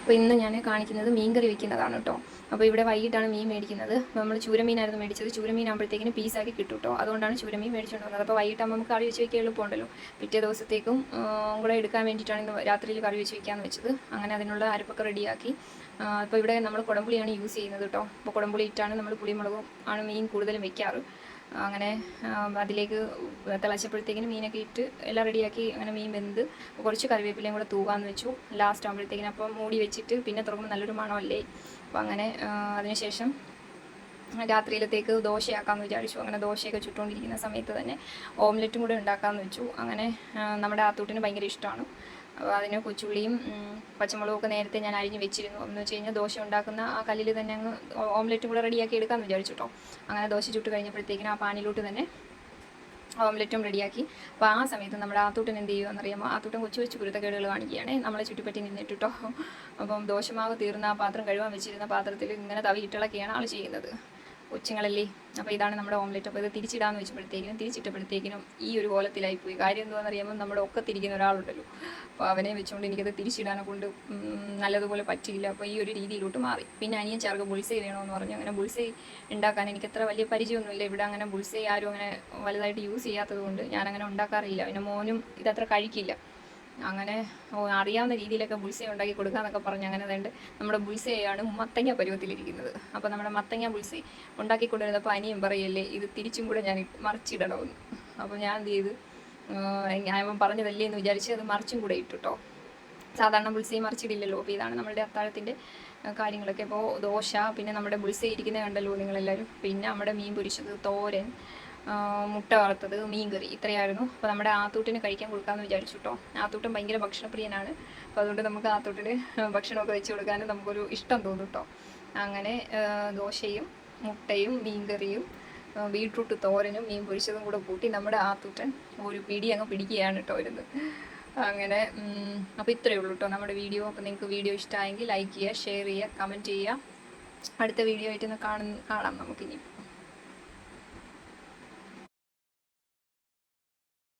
അപ്പോൾ ഇന്ന് ഞാൻ കാണിക്കുന്നത് മീൻ കറി വെക്കുന്നതാണ് കേട്ടോ. അപ്പോൾ ഇവിടെ വൈകിട്ടാണ് മീൻ മേടിക്കുന്നത്. നമ്മൾ ചൂരമീനായിരുന്നു മേടിച്ചത്. ചൂരമീനാകുമ്പോഴത്തേക്കിനും പീസാക്കി കിട്ടും കേട്ടോ. അതുകൊണ്ടാണ് ചൂരമീൻ മേടിച്ചുകൊണ്ട് വന്നത്. അപ്പോൾ വൈകിട്ടാകുമ്പോൾ നമുക്ക് കറി വെച്ച് വയ്ക്കാൻ എളുപ്പമുണ്ടല്ലോ. പിറ്റേ ദിവസത്തേക്കും കൂടെ എടുക്കാൻ വേണ്ടിയിട്ടാണ് ഇന്ന് രാത്രിയിൽ കറി വെച്ച് വയ്ക്കാമെന്ന് വെച്ചത്. അങ്ങനെ അതിനുള്ള അരപ്പൊക്കെ റെഡിയാക്കി. അപ്പോൾ ഇവിടെ നമ്മൾ കുടംപുളിയാണ് യൂസ് ചെയ്യുന്നത് കേട്ടോ. അപ്പോൾ കുടംപുളി ഇട്ടാണ് നമ്മൾ പുളിമുളകും ആണ് മീൻ കൂടുതലും വെക്കാറ്. അങ്ങനെ അതിലേക്ക് തിളച്ചപ്പോഴത്തേക്കിനും മീനൊക്കെ ഇട്ട് എല്ലാം റെഡിയാക്കി. അങ്ങനെ മീൻ വെന്ത് കുറച്ച് കറിവേപ്പിലയും കൂടെ തൂകാമെന്ന് വെച്ചു ലാസ്റ്റ് ആകുമ്പോഴത്തേക്കിനും. അപ്പം മൂടി വെച്ചിട്ട് പിന്നെ തുറക്കുമ്പോൾ നല്ലൊരു മണമല്ലേ. അപ്പോൾ അങ്ങനെ അതിനുശേഷം രാത്രിയിലത്തേക്ക് ദോശയാക്കാമെന്ന് വിചാരിച്ചു. അങ്ങനെ ദോശയൊക്കെ ചുട്ടുകൊണ്ടിരിക്കുന്ന സമയത്ത് തന്നെ ഓംലെറ്റും കൂടെ ഉണ്ടാക്കാമെന്ന് വെച്ചു. അങ്ങനെ നമ്മുടെ ആത്തൂട്ടിന് ഭയങ്കര ഇഷ്ടമാണ്. അപ്പോൾ അതിന് കൊച്ചുള്ളിയും പച്ചമുളകൊക്കെ നേരത്തെ ഞാൻ അരിഞ്ഞ് വെച്ചിരുന്നു. എന്ന് വെച്ച് കഴിഞ്ഞാൽ ദോശ ഉണ്ടാക്കുന്ന ആ കല്ലിൽ തന്നെ അങ്ങ് ഓംലെറ്റും കൂടെ റെഡിയാക്കി എടുക്കാമെന്ന് വിചാരിച്ചു കേട്ടോ. അങ്ങനെ ദോശ ചുട്ട് കഴിഞ്ഞപ്പോഴത്തേക്കിനും ആ പാനിലോട്ട് തന്നെ ഓംലെറ്റും റെഡിയാക്കി. അപ്പോൾ ആ സമയത്ത് നമ്മുടെ ആത്തൂട്ടൻ എന്ത് ചെയ്യുമെന്നറിയാമോ? ആത്തൂട്ടൻ കൊച്ചു കൊച്ചു കുരുത്തക്കേടുകൾ കാണിക്കുകയാണ്. നമ്മളെ ചുറ്റിപ്പറ്റി നിന്നിട്ട് കേട്ടോ. അപ്പം ദോശമാവ് തീർന്ന ആ പാത്രം കഴുകാൻ വെച്ചിരുന്ന പാത്രത്തിൽ ഇങ്ങനെ തവിയിട്ടിളക്കിയാണ് ആൾ ചെയ്യുന്നത്. കൊച്ചുങ്ങളല്ലേ. അപ്പോൾ ഇതാണ് നമ്മുടെ ഓംലെറ്റ്. അപ്പോൾ ഇത് തിരിച്ചിടാമെന്ന് തിരിച്ചിട്ടപ്പോഴത്തേക്കിനും ഈ ഒരു കോലത്തിലായിപ്പോയി. കാര്യം എന്താണെന്നറിയാമ്പോൾ നമ്മുടെ ഒക്കത്തിരിക്കുന്ന ഒരാളുണ്ടല്ലോ. അപ്പോൾ അവനെ വെച്ചുകൊണ്ട് എനിക്കത് തിരിച്ചിടാനെ കൊണ്ട് നല്ലതുപോലെ പറ്റിയില്ല. അപ്പോൾ ഈ ഒരു രീതിയിലോട്ട് മാറി. പിന്നെ അനിയൻ ചേർക്ക് ബുൾസൈ വേണമെന്ന് പറഞ്ഞു. അങ്ങനെ ബുൾസൈ ഉണ്ടാക്കാൻ എനിക്കത്ര വലിയ പരിചയമൊന്നുമില്ല. ഇവിടെ അങ്ങനെ ബുൾസൈ ആരും അങ്ങനെ വലുതായിട്ട് യൂസ് ചെയ്യാത്തത് കൊണ്ട് ഞാനങ്ങനെ ഉണ്ടാക്കാറില്ല. പിന്നെ മോനും ഇതത്ര കഴിക്കില്ല. അങ്ങനെ അറിയാവുന്ന രീതിയിലൊക്കെ ബുൾസൈ ഉണ്ടാക്കി കൊടുക്കാമെന്നൊക്കെ പറഞ്ഞ് അങ്ങനെ അതുകൊണ്ട് നമ്മുടെ ബുൾസൈയാണ് മത്തങ്ങ പരുവത്തിലിരിക്കുന്നത്. അപ്പോൾ നമ്മുടെ മത്തങ്ങ ബുൾസൈ ഉണ്ടാക്കിക്കൊണ്ടിരുന്നപ്പോൾ അനിയൻ പറയല്ലേ ഇത് തിരിച്ചും കൂടെ ഞാൻ മറിച്ചിടണമെന്ന്. അപ്പോൾ ഞാൻ എന്ത് ചെയ്ത് ഞാൻ പറഞ്ഞതല്ലേ എന്ന് വിചാരിച്ച് അത് മറിച്ചും കൂടെ ഇട്ടു കേട്ടോ. സാധാരണ ബുൾസൈ മറിച്ചിടില്ലല്ലോ. അപ്പോൾ ഇതാണ് നമ്മളുടെ അത്താഴത്തിൻ്റെ കാര്യങ്ങളൊക്കെ. അപ്പോൾ ദോശ, പിന്നെ നമ്മുടെ ബുൾസൈ ഇരിക്കുന്നത് കണ്ടല്ലോ നിങ്ങളെല്ലാവരും. പിന്നെ നമ്മുടെ മീൻ പൊരിച്ചത്, തോരൻ, മുട്ട വറുത്തത്, മീൻ കറി, ഇത്രയായിരുന്നു. അപ്പോൾ നമ്മുടെ ആത്തൂട്ടിന് കഴിക്കാൻ കൊടുക്കാമെന്ന് വിചാരിച്ചു കേട്ടോ. ആത്തൂട്ടൻ ഭയങ്കര ഭക്ഷണപ്രിയനാണ്. അപ്പോൾ അതുകൊണ്ട് നമുക്ക് ആത്തൂട്ടിന് ഭക്ഷണമൊക്കെ വെച്ച് കൊടുക്കാനും നമുക്കൊരു ഇഷ്ടം തോന്നും കേട്ടോ. അങ്ങനെ ദോശയും മുട്ടയും മീൻ കറിയും ബീട്രൂട്ട് തോരനും മീൻ പൊരിച്ചതും കൂടെ കൂട്ടി നമ്മുടെ ആത്തൂട്ടൻ ഒരു പിടി അങ്ങ് പിടിക്കുകയാണ് കേട്ടോ ഇരുന്ന്. അങ്ങനെ അപ്പോൾ ഇത്രയേ ഉള്ളൂ കേട്ടോ നമ്മുടെ വീഡിയോ. അപ്പോൾ നിങ്ങൾക്ക് വീഡിയോ ഇഷ്ടമായെങ്കിൽ ലൈക്ക് ചെയ്യുക, ഷെയർ ചെയ്യുക, കമൻറ്റ് ചെയ്യുക. അടുത്ത വീഡിയോ ആയിട്ട് കാണാം നമുക്കിനി.